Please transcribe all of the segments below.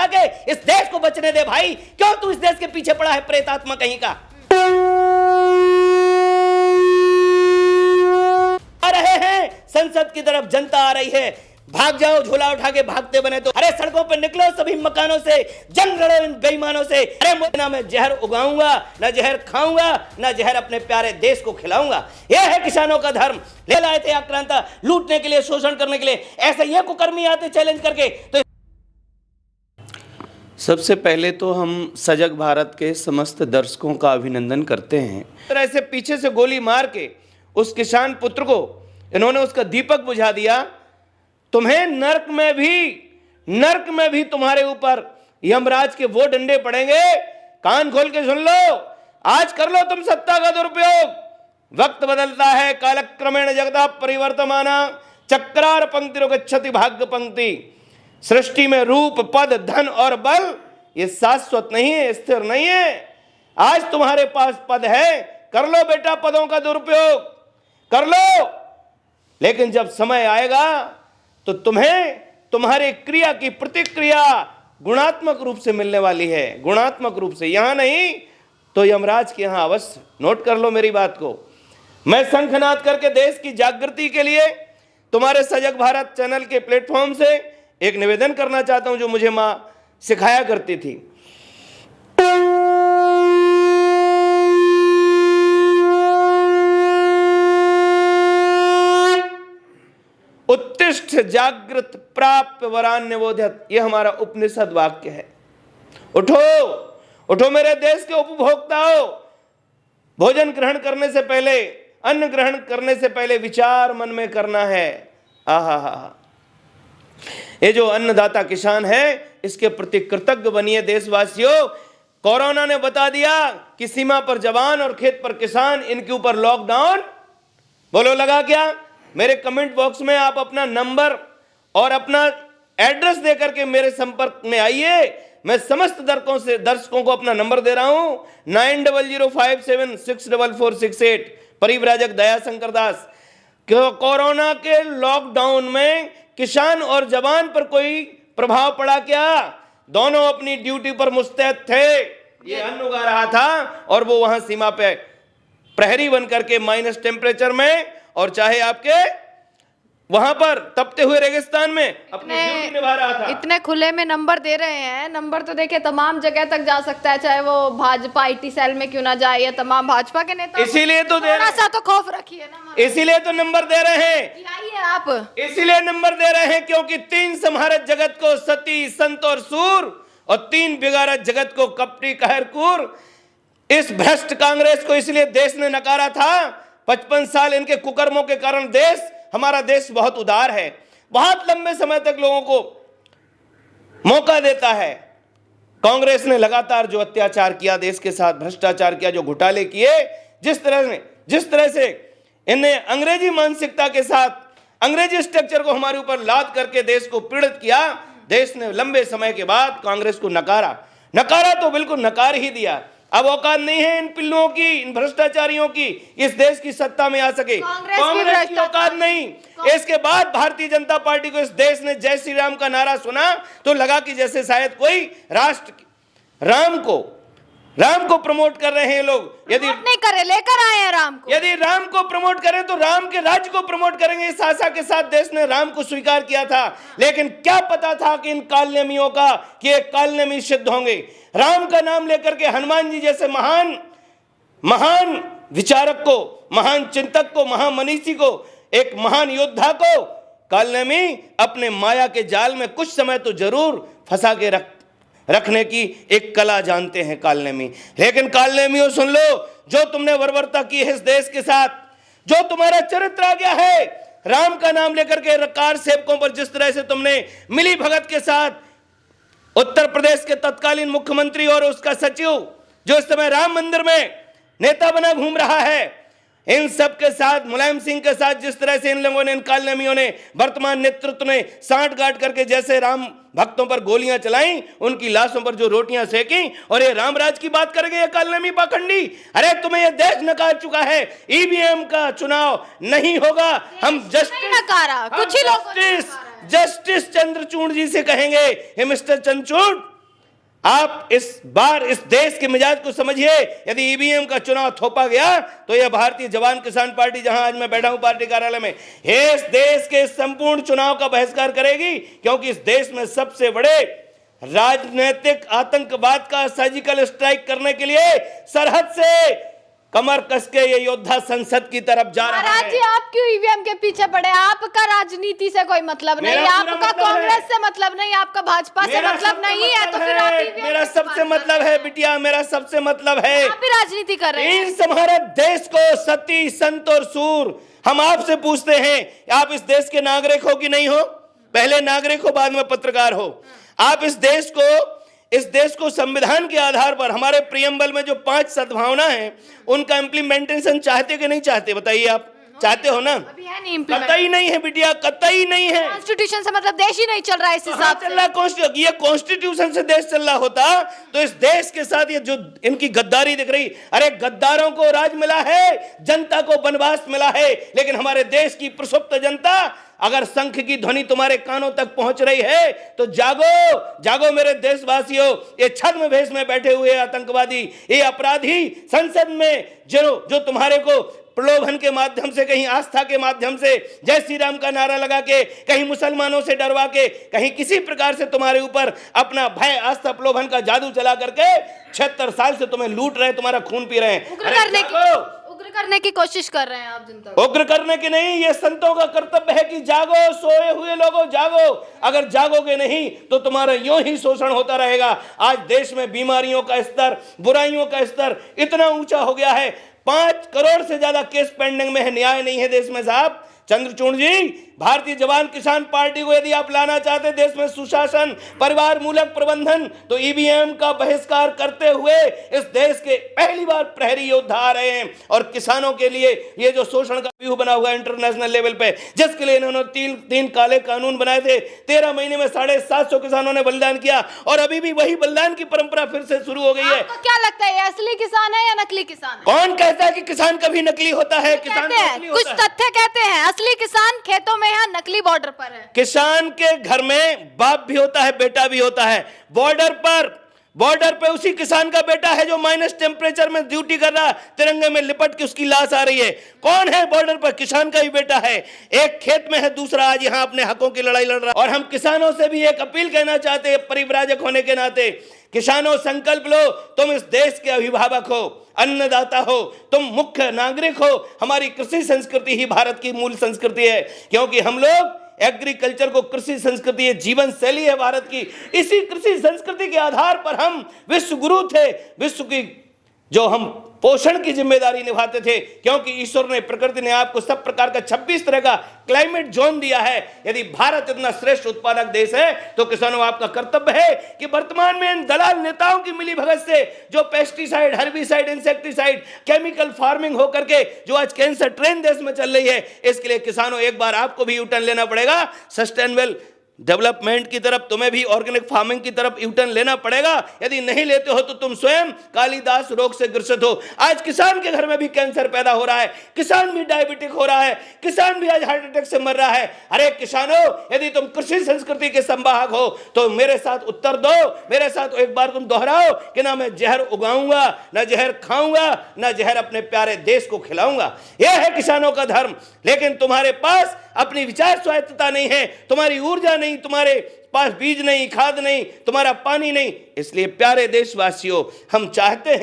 उठा के इस देश को बचने दे भाई। क्यों तू इस देश के पीछे पड़ा है प्रेतात्मा कहीं का? आ रहे हैं संसद की तरफ, जनता आ रही है, भाग जाओ, झोला उठा के भागते बने तो। अरे सड़कों पर निकलो, सभी मकानों से जंग लड़ो इन बेईमानों से। अरे ना मैं जहर उगाऊंगा, ना जहर खाऊंगा, ना जहर अपने प्यारे देश को खिलाऊंगा। यह है किसानों का धर्म। ले लाए थे आक्रांता लूटने के लिए, शोषण करने के लिए। ऐसे ये कुकर्मी आते चैलेंज करके। तो सबसे पहले तो हम सजग भारत के समस्त दर्शकों का अभिनंदन करते हैं। तरह से पीछे से गोली मार के उस किसान पुत्र को इन्होंने उसका दीपक बुझा दिया। तुम्हें नर्क में भी तुम्हारे ऊपर यमराज के वो डंडे पड़ेंगे। कान खोल के सुन लो, आज कर लो तुम सत्ता का दुरुपयोग। वक्त बदलता है, कालक्रमेण जगता परिवर्तमाना, चक्रार पंक्ति गच्छति भाग्य पंक्ति। सृष्टि में रूप, पद, धन और बल ये शाश्वत नहीं है, स्थिर नहीं है। आज तुम्हारे पास पद है, कर लो बेटा पदों का दुरुपयोग, कर लो। लेकिन जब समय आएगा तो तुम्हें तुम्हारे क्रिया की प्रतिक्रिया गुणात्मक रूप से मिलने वाली है, गुणात्मक रूप से। यहां नहीं तो यमराज के यहां अवश्य। नोट कर लो मेरी बात को। मैं शंखनाद करके देश की जागृति के लिए तुम्हारे सजग भारत चैनल के प्लेटफॉर्म से एक निवेदन करना चाहता हूं, जो मुझे मां सिखाया करती थी। उत्तिष्ठ जागृत प्राप्त वरान्य बोध्यत, यह हमारा उपनिषद वाक्य है। उठो उठो मेरे देश के उपभोक्ताओं। भोजन ग्रहण करने से पहले, अन्न ग्रहण करने से पहले विचार मन में करना है। आहा, ये जो अन्नदाता किसान है इसके प्रति कृतज्ञ बनिए देशवासियों। कोरोना ने बता दिया कि सीमा पर जवान और खेत पर किसान, इनके ऊपर लॉकडाउन। बोलो लगा क्या? मेरे कमेंट बॉक्स में आप अपना नंबर और अपना एड्रेस देकर के मेरे संपर्क में आइए। मैं समस्त दर्शकों को अपना नंबर दे रहा हूं 9005764468। परिव्राजक दयाशंकर दास। कोरोना के लॉकडाउन में किसान और जवान पर कोई प्रभाव पड़ा क्या? दोनों अपनी ड्यूटी पर मुस्तैद थे। ये अन्न उगा रहा था और वो वहां सीमा पे प्रहरी बन करके माइनस टेम्परेचर में, और चाहे आपके वहां पर तपते हुए रेगिस्तान में अपनी ड्यूटी निभा रहा था। इतने खुले में नंबर दे रहे हैं। नंबर तो देखिए तमाम जगह तक जा सकता है, चाहे वो भाजपा आईटी सेल में क्यों ना जाए या तमाम भाजपा के नेता। इसीलिए तो थोड़ा सा तो खौफ रखिए ना, इसीलिए तो नंबर दे रहे हैं। आइए आप, इसीलिए नंबर दे रहे हैं क्योंकि 3 संहारत जगत को सती संत और सूर, और 3 बिगाड़त जगत को कपटी कहरकूर। इस भ्रष्ट कांग्रेस को इसलिए देश ने नकारा था। 55 साल इनके कुकर्मों के कारण हमारा देश बहुत उदार है, बहुत लंबे समय तक लोगों को मौका देता है। कांग्रेस ने लगातार जो अत्याचार किया देश के साथ, भ्रष्टाचार किया, जो घोटाले किए, जिस तरह से इन्हें अंग्रेजी मानसिकता के साथ अंग्रेजी स्ट्रक्चर को हमारे ऊपर लाद करके देश को पीड़ित किया, देश ने लंबे समय के बाद कांग्रेस को नकारा तो बिल्कुल नकार ही दिया। अब औकात नहीं है इन पिल्लुओं की, इन भ्रष्टाचारियों की इस देश की सत्ता में आ सके। कांग्रेस की औकात नहीं। इसके बाद भारतीय जनता पार्टी को इस देश ने जय श्री राम का नारा सुना तो लगा कि जैसे शायद कोई राम को प्रमोट कर रहे हैं लोग। यदि नहीं करे, लेकर आए हैं राम को। यदि राम को प्रमोट करें तो राम के राज्य को प्रमोट करेंगे। इस आशा के साथ देश ने राम को स्वीकार किया था, लेकिन क्या पता था कि इन कालनेमियों का कि ये कालनेमी सिद्ध होंगे। राम का नाम लेकर के हनुमान जी जैसे महान विचारक को, महान चिंतक को, महामनीषी को, एक महान योद्धा को कालनेमी अपने माया के जाल में कुछ समय तो जरूर फंसा के रखने की एक कला जानते हैं कालनेमी। लेकिन कालनेमियों सुन लो, जो तुमने बर्बरता की है इस देश के साथ, जो तुम्हारा चरित्र आ गया है, राम का नाम लेकर के कार सेवकों पर जिस तरह से तुमने मिली भगत के साथ उत्तर प्रदेश के तत्कालीन मुख्यमंत्री और उसका सचिव जो इस समय राम मंदिर में नेता बना घूम रहा है, इन सब के साथ, मुलायम सिंह के साथ जिस तरह से इन लोगों ने, इन कालनेमियों ने, वर्तमान नेतृत्व ने साठ गांठ करके जैसे राम भक्तों पर गोलियां चलाई, उनकी लाशों पर जो रोटियां सेकी, और ये रामराज की बात करेंगे ये कालनेमी पाखंडी। अरे तुम्हें ये देश नकार चुका है, ईवीएम का चुनाव नहीं होगा। हम जस्टिस चंद्रचूड़ जी से कहेंगे, हे मिस्टर चंद्रचूड़, आप इस बार इस देश के मिजाज को समझिए। यदि ईवीएम का चुनाव थोपा गया तो यह भारतीय जवान किसान पार्टी, जहां आज मैं बैठा हूं पार्टी कार्यालय में, इस देश के संपूर्ण चुनाव का बहिष्कार करेगी, क्योंकि इस देश में सबसे बड़े राजनीतिक आतंकवाद का सर्जिकल स्ट्राइक करने के लिए सरहद से कमर कस के ये योद्धा संसद की तरफ जा रहा महाराज जी, है। आप क्यों ईवीएम के पीछे पड़े? आपका राजनीति से कोई मतलब नहीं, मेरा पूरा आपका मतलब कांग्रेस है। से मतलब नहीं, आपका भाजपा से मतलब नहीं है, तो फिर आप ईवीएम मेरा सबसे मतलब है बिटिया, मेरा सबसे मतलब है। आप भी राजनीति कर रहे हैं। इस हमारे देश को सती संत और सूर, हम आपसे पूछते हैं, आप इस देश के नागरिक हो कि नहीं हो? पहले नागरिक हो, बाद में पत्रकार हो। आप इस देश को संविधान के आधार पर, हमारे प्रियम्बल में जो 5 सद्भावना है, उनका इम्प्लीमेंटेशन चाहते कि नहीं चाहते? बताइए, आप चाहते हो ना? अभी है नहीं इम्प्लीमेंट, कतई नहीं है बिटिया, कतई नहीं है। कॉन्स्टिट्यूशन से मतलब देश ही नहीं चल रहा है इस हिसाब से। ये कॉन्स्टिट्यूशन से देश चल रहा होता तो इस देश के साथ ये जो इनकी गद्दारी दिख रही, अरे गद्दारों को राज मिला है, जनता को वनवास मिला है, लेकिन हमारे देश की प्रसुप्त जनता, अगर शंख की ध्वनि तुम्हारे कानों तक पहुंच रही है तो जागो, जागो मेरे देशवासियों। ये छद्म भेष में बैठे हुए आतंकवादी, ये अपराधी संसद में जो तुम्हारे को प्रलोभन के माध्यम से, कहीं आस्था के माध्यम से जय श्री राम का नारा लगा के, कहीं मुसलमानों से डरवा के, कहीं किसी प्रकार से तुम्हारे ऊपर अपना भय, आस्था, प्रलोभन का जादू चला करके 76 साल से तुम्हें लूट रहे, तुम्हारा खून पी रहे हैं। उग्र करने की कोशिश कर रहे हैं आप जनता। उग्र करने की नहीं, ये संतों का कर्तव्य है कि जागो, सोए हुए लोगों जागो। अगर जागोगे नहीं तो तुम्हारा यूं ही शोषण होता रहेगा। आज देश में बीमारियों का स्तर, बुराइयों का स्तर इतना ऊंचा हो गया है, 5 करोड़ से ज्यादा केस पेंडिंग में है, न्याय नहीं है देश में। साहब चंद्रचूड़ जी, भारतीय जवान किसान पार्टी को यदि आप लाना चाहते देश में सुशासन, परिवार मूलक प्रबंधन, तो ईवीएम का बहिष्कार करते हुए इस देश के पहली बार प्रहरी योद्धा आ रहे हैं। और किसानों के लिए ये जो शोषण का व्यूह बना हुआ है इंटरनेशनल लेवल पे, जिसके लिए इन्होंने 3 काले कानून बनाए थे, 13 महीने में 750 किसानों ने बलिदान किया, और अभी भी वही बलिदान की परंपरा फिर से शुरू हो गई है। आपको क्या लगता है, ये असली किसान है या नकली किसान है? कौन कहता है कि किसान कभी नकली होता है? किसान नकली कुछ होता है। तथ्य कहते हैं असली किसान खेतों में है, नकली बॉर्डर पर है। किसान के घर में बाप भी होता है, बेटा भी होता है। बॉर्डर पे उसी किसान का बेटा है जो माइनस टेम्परेचर में ड्यूटी कर रहा, तिरंगे में लिपट के उसकी लाश आ रही है। कौन है बॉर्डर पर? किसान का ही बेटा है। एक खेत में है, दूसरा आज यहां अपने हकों की लड़ाई लड़ रहा। और हम किसानों से भी एक अपील कहना चाहते हैं, परिव्राजक होने के नाते, किसानों संकल्प लो, तुम इस देश के अभिभावक हो, अन्नदाता हो, तुम मुख्य नागरिक हो। हमारी कृषि संस्कृति ही भारत की मूल संस्कृति है, क्योंकि हम लोग एग्रीकल्चर को, कृषि संस्कृति, ये जीवन शैली है भारत की। इसी कृषि संस्कृति के आधार पर हम विश्व गुरु थे, विश्व की जो हम पोषण की जिम्मेदारी निभाते थे, क्योंकि ईश्वर ने, प्रकृति ने आपको सब प्रकार का 26 तरह का क्लाइमेट जोन दिया है। यदि भारत इतना श्रेष्ठ उत्पादक देश है तो किसानों आपका कर्तव्य है कि वर्तमान में इन दलाल नेताओं की मिलीभगत से जो pesticide, herbicide, insecticide, chemical farming होकर के जो आज कैंसर ट्रेन देश में चल रही है, इसके लिए किसानों एक बार आपको भी यूटर्न लेना पड़ेगा। सस्टेनेबल डेवलपमेंट की तरफ, तुम्हें भी ऑर्गेनिक फार्मिंग की तरफ यूटर्न लेना पड़ेगा। यदि नहीं लेते हो तो तुम स्वयं कालिदास रोग से ग्रसित हो। आज किसान के घर में भी कैंसर पैदा हो रहा है, किसान भी डायबिटिक हो रहा है, किसान भी आज हार्ट अटैक से मर रहा है। अरे किसानों, यदि तुम कृषि संस्कृति के संवाहक हो तो मेरे साथ उत्तर दो, मेरे साथ एक बार तुम दोहराओ कि ना मैं जहर उगाऊंगा, ना जहर खाऊंगा, ना जहर अपने प्यारे देश को खिलाऊंगा। यह है किसानों का धर्म। लेकिन तुम्हारे पास अपनी विचार स्वायत्तता नहीं है, तुम्हारी ऊर्जा नहीं, तुम्हारे पास बीज नहीं, खाद नहीं, तुम्हारा पानी नहीं। इसलिए प्यारे देशवासियों, हम चाहते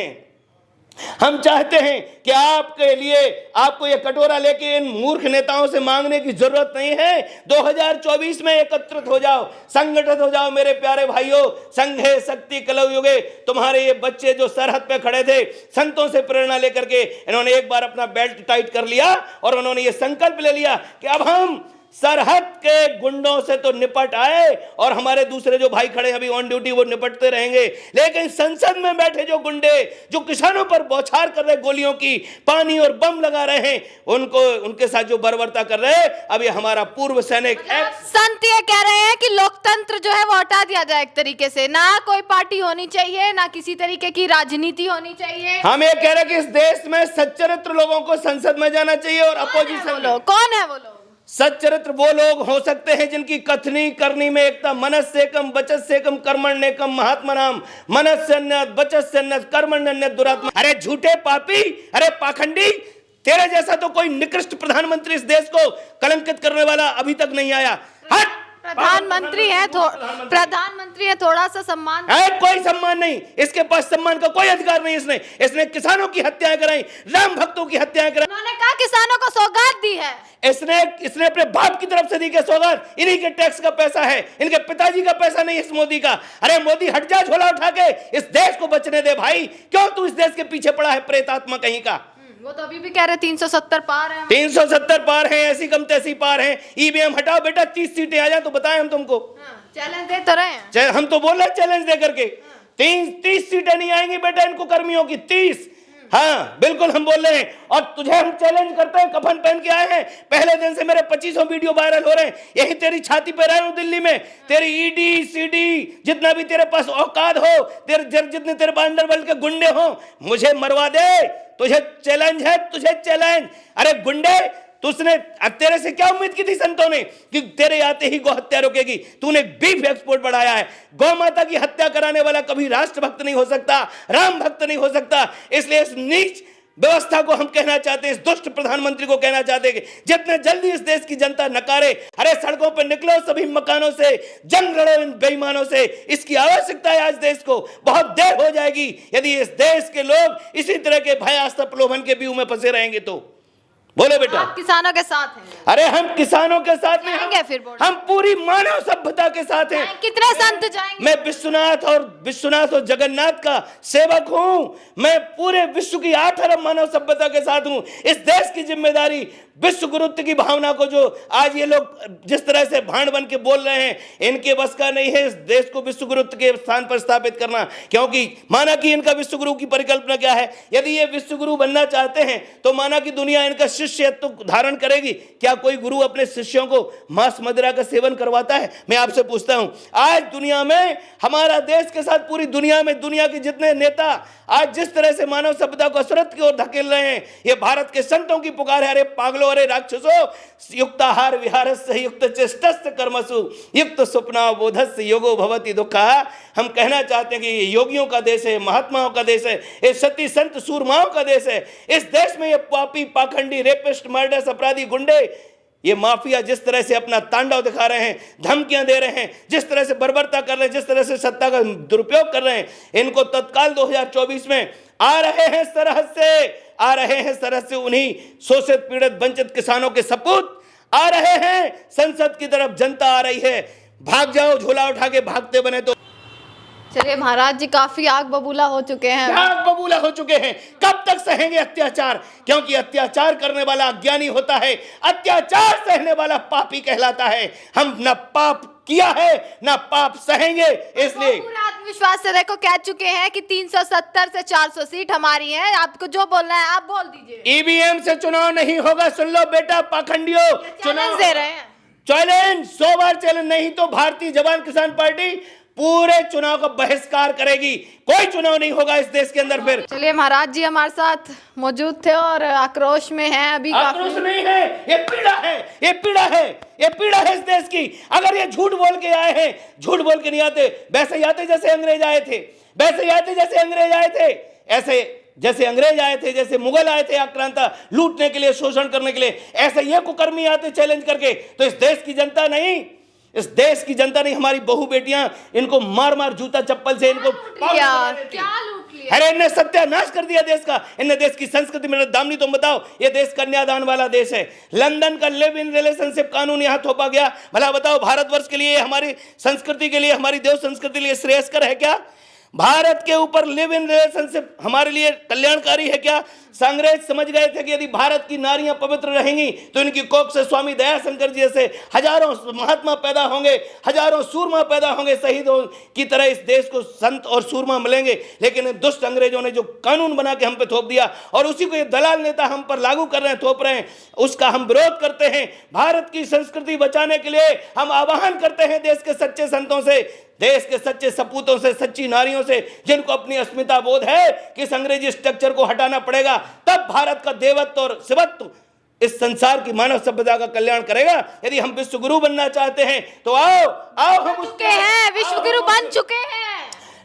हैं कि आपके लिए, आपको यह कटोरा लेके इन मूर्ख नेताओं से मांगने की जरूरत नहीं है। 2024 में एकत्रित हो जाओ, संगठित हो जाओ मेरे प्यारे भाइयों। संघे शक्ति कलौ युगे। तुम्हारे ये बच्चे जो सरहद पे खड़े थे, संतों से प्रेरणा लेकर के इन्होंने एक बार अपना बेल्ट टाइट कर लिया और उन्होंने ये संकल्प ले लिया कि अब हम सरहद के गुंडों से तो निपट आए, और हमारे दूसरे जो भाई खड़े अभी ऑन ड्यूटी, वो निपटते रहेंगे। लेकिन संसद में बैठे जो गुंडे जो किसानों पर बौछार कर रहे, गोलियों की, पानी और बम लगा रहे हैं, उनके साथ जो बर्बरता कर रहे हैं, अब ये हमारा पूर्व सैनिक। संत ये कह रहे हैं कि लोकतंत्र जो है वो हटा दिया जाए एक तरीके से, ना कोई पार्टी होनी चाहिए, ना किसी तरीके की राजनीति होनी चाहिए। हम ये कह रहे हैं कि इस देश में सच्चरित्र लोगों को संसद में जाना चाहिए और अपोजिशन। कौन है वो लोग? सच्चरित्र वो लोग हो सकते हैं जिनकी कथनी करनी में एकता। मनस से कम बचत से कम कर्मण्य कम महात्मा नाम, मनस से अन्यत बचत से अन्यत कर्मण्य अन्यत दुरात्मा। अरे झूठे पापी, अरे पाखंडी, तेरे जैसा तो कोई निकृष्ट प्रधानमंत्री इस देश को कलंकित करने वाला अभी तक नहीं आया। हट! प्रधानमंत्री है, थोड़ा सा सम्मान है। कोई सम्मान नहीं, इसके पास सम्मान का कोई अधिकार नहीं। इसने किसानों की हत्याएं कराई, राम भक्तों की हत्याएं कराई। उन्होंने कहा किसानों को सौगात दी है। इसने अपने बाप की तरफ से दी के सौगात, इन्हीं के टैक्स का पैसा है, इनके पिताजी का पैसा नहीं इस मोदी का। अरे मोदी हट जा, झोला उठा के इस देश को बचने दे भाई। क्यों तू इस देश के पीछे पड़ा है, प्रेतात्मा कहीं का। वो तो अभी भी कह रहे 370 पार है। 370 पार है, ऐसी कम तैसी पार है। ईवीएम हटाओ बेटा, 30 सीटें आ जाए तो बताएं हम तुमको। चैलेंज दे तो रहे हैं, हम तो बोल रहे हैं चैलेंज दे करके। 30 सीटें नहीं आएंगी बेटा इनको कर्मियों की, 30। हाँ बिल्कुल हम बोल रहे हैं। और तुझे हम चैलेंज करते हैं, कफन पहन के आए हैं। पहले दिन से मेरे 2500 वीडियो वायरल हो रहे हैं। यही तेरी छाती पे रहे हूं दिल्ली में, तेरी ईडी सीडी जितना भी तेरे पास औकात हो, जितने तेरे अंडरवर्ल्ड के गुंडे हो, मुझे मरवा दे। तुझे चैलेंज है, तुझे चैलेंज। अरे गुंडे, तुझने तेरे से क्या उम्मीद की थी संतों ने कि तेरे आते ही गौ हत्या रुकेगी। तूने बीफ एक्सपोर्ट बढ़ाया है। गौ माता की हत्या कराने वाला कभी राष्ट्रभक्त नहीं हो सकता, राम भक्त नहीं हो सकता। इसलिए इस नीच व्यवस्था को हम कहना चाहते हैं, इस दुष्ट प्रधानमंत्री को कहना चाहते हैं कि जितने जल्दी इस देश की जनता नकारे। अरे सड़कों पर निकलो, सभी मकानों से जंग लड़ो इन बेईमानों से। इसकी आवश्यकता है आज देश को। बहुत देर हो जाएगी यदि इस देश के लोग इसी तरह के भय आस्था प्रलोभन के बीच में फंसे रहेंगे तो। बोलो बेटा। आप किसानों के साथ हैं। अरे हम किसानों के साथ में, हम पूरी मानव सभ्यता के साथ हैं। कितने संत जाएंगे? मैं विश्वनाथ और जगन्नाथ का सेवक हूं। मैं पूरे विश्व की 8 अरब मानव सभ्यता के साथ हूं। इस देश की जिम्मेदारी, विश्व गुरुत्व की भावना को जो आज ये लोग जिस तरह से भांड बन के बोल रहे हैं, इनके बस का नहीं है इस देश को विश्व गुरुत्व के स्थान पर स्थापित करना। क्योंकि माना कि इनका विश्व गुरु की परिकल्पना क्या है। यदि ये विश्व गुरु बनना चाहते हैं तो माना कि दुनिया इनका शिष्यत्व धारण करेगी। क्या कोई गुरु अपने शिष्यों को मांस मदिरा का सेवन करवाता है? मैं आपसे पूछता हूं, आज दुनिया में हमारा देश के साथ पूरी दुनिया में दुनिया के जितने नेता आज जिस तरह से मानव सभ्यता को असरत की ओर धकेल रहे हैं, ये भारत के संतों की पुकार है। अरे पागलों, अरे राक्षसों, युक्ताहार विहारस्य युक्त चेष्टस्य कर्मसु युक्त स्वप्ना बोधस्य योगो भवति दुःखा। हम कहना चाहते हैं कि ये योगियों का देश है, महात्माओं का देश है, ये सती संत सूरमाओं का देश है। इस देश में ये पापी पाखंडी रेपिस्ट मर्डर्स अपराधी गुंडे, ये माफिया जिस तरह से अपना तांडव दिखा रहे हैं, धमकियां दे रहे हैं, जिस तरह से बर्बरता कर रहे हैं, जिस तरह से सत्ता का दुरुपयोग कर रहे हैं, इनको तत्काल 2024 में आ रहे हैं सरहद से उन्हीं शोषित पीड़ित वंचित किसानों के सपूत आ रहे हैं। संसद की तरफ जनता आ रही है। भाग जाओ, झोला उठा के भागते बने तो। चलिए महाराज जी, काफी आग बबूला हो चुके हैं। आग बबूला हो चुके हैं। कब तक सहेंगे अत्याचार? क्योंकि अत्याचार करने वाला अज्ञानी होता है, अत्याचार सहने वाला पापी कहलाता है। हम न पाप किया है न पाप सहेंगे। इसलिए पूरे आत्मविश्वास से देखो कह चुके हैं कि 370 से 400 सीट हमारी है। आपको जो बोलना है आप बोल दीजिए। ईवीएम से चुनाव नहीं होगा। सुन लो बेटा पाखंडियों, चैलेंज दे रहे हैं। चैलेंज 100 बार चैलेंज, नहीं तो भारतीय जवान किसान पार्टी पूरे चुनाव का बहिष्कार करेगी। कोई चुनाव नहीं होगा इस देश के अंदर फिर। चलिए महाराज जी हमारे साथ मौजूद थे और आक्रोश में हैं अभी। आक्रोश नहीं है, ये पीड़ा है, ये पीड़ा है, ये पीड़ा है इस देश की। अगर ये झूठ बोल के आए हैं, झूठ बोल के नहीं आते, वैसे ही आते जैसे अंग्रेज आए थे, वैसे ही आते जैसे अंग्रेज आए थे, ऐसे जैसे अंग्रेज आए थे, जैसे मुगल आए थे आक्रांता लूटने के लिए, शोषण करने के लिए, ऐसे ये कुकर्मी आते चैलेंज करके। तो इस देश की जनता नहीं, इस देश की जनता नहीं, हमारी बहू बेटियां इनको मार मार जूता चप्पल से इनको क्या लूट लिया? अरे इन्हें सत्यानाश कर दिया देश का। इन्हें देश की संस्कृति में दामनी। तुम बताओ, ये देश कन्यादान वाला देश है। लंदन का लिव इन रिलेशनशिप कानून यहां थोपा गया। भला बताओ, भारतवर्ष के लिए, हमारी संस्कृति के लिए, हमारी देव संस्कृति के लिए श्रेयस्कर है क्या? भारत के ऊपर लिव इन रिलेशनशिप हमारे लिए कल्याणकारी है क्या? अंग्रेज समझ गए थे कि यदि भारत की नारियां पवित्र रहेंगी तो इनकी कोख से स्वामी दयाशंकर जी जैसे हजारों महात्मा पैदा होंगे, हजारों सूरमा पैदा होंगे, शहीदों की तरह इस देश को संत और सूरमा मिलेंगे। लेकिन दुष्ट अंग्रेजों ने जो कानून बना के हम पे थोप दिया और उसी को ये दलाल नेता हम पर लागू कर रहे हैं, थोप रहे हैं, उसका हम विरोध करते हैं। भारत की संस्कृति बचाने के लिए हम आह्वान करते हैं देश के सच्चे संतों से, देश के सच्चे सपूतों से, सच्ची नारियों से, जिनको अपनी अस्मिता बोध है कि इस अंग्रेजी स्ट्रक्चर को हटाना पड़ेगा। तब भारत का देवत्व और शिवत्व इस संसार की मानव सभ्यता का कल्याण करेगा। यदि हम विश्व गुरु बनना चाहते हैं तो आओ आओ हम चुके हैं, विश्व गुरु बन चुके हैं।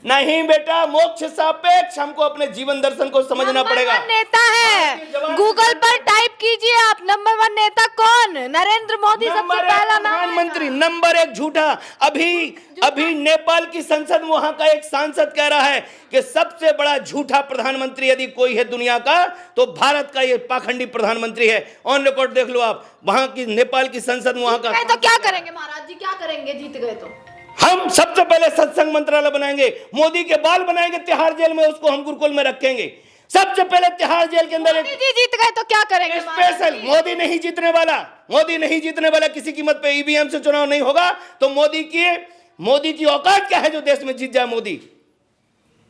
नहीं बेटा, मोक्ष सापेक्ष हमको अपने जीवन दर्शन को समझना नंबर पड़ेगा। 1 नेता है, गूगल पर टाइप कीजिए आप, नंबर 1 नेता कौन? नरेंद्र मोदी सबसे नंबर एक पहला नाम प्रधानमंत्री, नंबर 1 झूठा। अभी नेपाल की संसद में वहां का एक सांसद कह रहा है कि सबसे बड़ा झूठा प्रधानमंत्री यदि कोई है दुनिया का तो भारत का ये पाखंडी प्रधानमंत्री है। ऑन रिकॉर्ड देख लो आप, वहां की नेपाल की संसद में वहां का। तो क्या करेंगे महाराज जी, क्या करेंगे जीत गए तो? हम सबसे पहले सत्संग मंत्रालय बनाएंगे, मोदी के बाल बनाएंगे तिहाड़ जेल में, उसको हम गुरुकुल में रखेंगे। सबसे पहले तिहाड़ जेल के अंदर मोदी जी जीत गए तो क्या करेंगे? स्पेशल मोदी नहीं जीतने वाला, मोदी नहीं जीतने वाला, किसी कीमत पे ईवीएम से चुनाव नहीं होगा। तो मोदी की औकात क्या है जो देश में जीत जाए? मोदी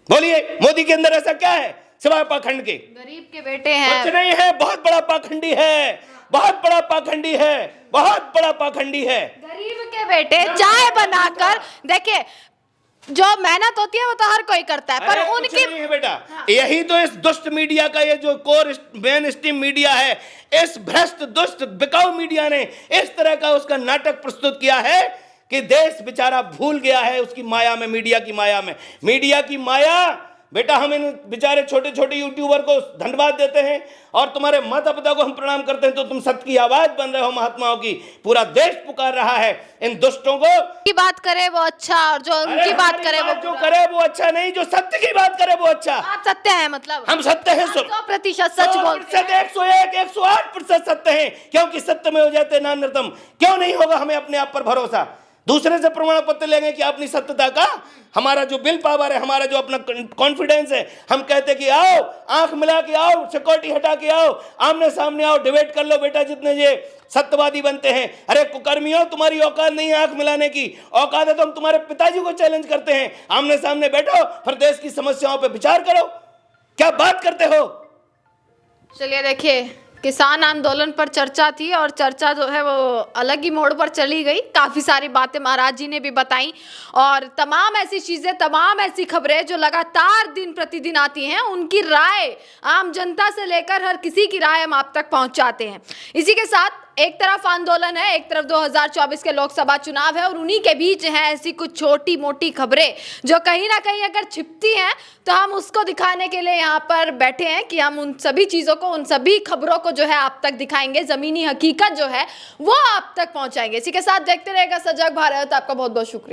बोलिए, मोदी के अंदर ऐसा क्या है सिवाय पाखंड के? गरीब के बेटे हैं। कुछ नहीं है, बहुत बड़ा पाखंडी है, बहुत बड़ा पाखंडी है, बहुत बड़ा पाखंडी है। गरीब के बेटे चाय बनाकर, देखिए जो मेहनत होती है वो तो हर कोई करता है, पर कुछ उनकी नहीं है बेटा। यही तो इस दुष्ट मीडिया का, ये जो कोर मेन स्ट्रीम मीडिया है, इस भ्रष्ट दुष्ट बिकाऊ मीडिया ने इस तरह का उसका नाटक प्रस्तुत किया है कि देश बेचारा भूल गया है उसकी माया में, मीडिया की माया में। मीडिया की माया बेटा, हम इन बेचारे छोटे छोटे यूट्यूबर को धन्यवाद देते हैं और तुम्हारे माता पिता को हम प्रणाम करते हैं, तो तुम सत्य की आवाज बन रहे हो महात्माओं की। पूरा देश पुकार रहा है इन दुष्टों को। की बात करे वो अच्छा, और जो उनकी बात करे वो जो करे वो अच्छा नहीं, जो सत्य की बात करे वो अच्छा। आप सत्य है, मतलब हम सत्य हैं, 100% सच बोलते हैं। 101, 108% सत्य हैं, क्योंकि सत्य में हो जाते नान्यतम। क्यों नहीं होगा हमें अपने आप पर भरोसा? दूसरे से प्रमाण पत्र लेंगे कि अपनी सत्यता का, हमारा जो बिल पावर है, हमारा जो अपना कॉन्फिडेंस है, हम कहते कि आओ आंख मिला के आओ, सिक्योरिटी हटा के आओ, आमने सामने आओ, डिबेट कर लो बेटा, जितने ये सत्यवादी बनते हैं। अरे कुकर्मियों, तुम्हारी औकात नहीं है आंख मिलाने की, औकात है तो हम तुम्हारे पिताजी को चैलेंज करते हैं, आमने सामने बैठो, फिर देश की समस्याओं पर विचार करो। क्या बात करते हो? चलिए देखिए, किसान आंदोलन पर चर्चा थी और चर्चा जो है वो अलग ही मोड़ पर चली गई। काफ़ी सारी बातें महाराज जी ने भी बताई और तमाम ऐसी चीज़ें, तमाम ऐसी खबरें जो लगातार दिन प्रतिदिन आती हैं, उनकी राय आम जनता से लेकर हर किसी की राय हम आप तक पहुंचाते हैं। इसी के साथ एक तरफ आंदोलन है, एक तरफ 2024 के लोकसभा चुनाव है और उन्हीं के बीच हैं ऐसी कुछ छोटी मोटी खबरें जो कहीं ना कहीं अगर छिपती हैं तो हम उसको दिखाने के लिए यहाँ पर बैठे हैं कि हम उन सभी चीज़ों को, उन सभी खबरों को जो है आप तक दिखाएंगे, ज़मीनी हकीकत जो है वो आप तक पहुँचाएंगे। इसी के साथ देखते रहेगा सजग भारत। आपका बहुत बहुत शुक्रिया।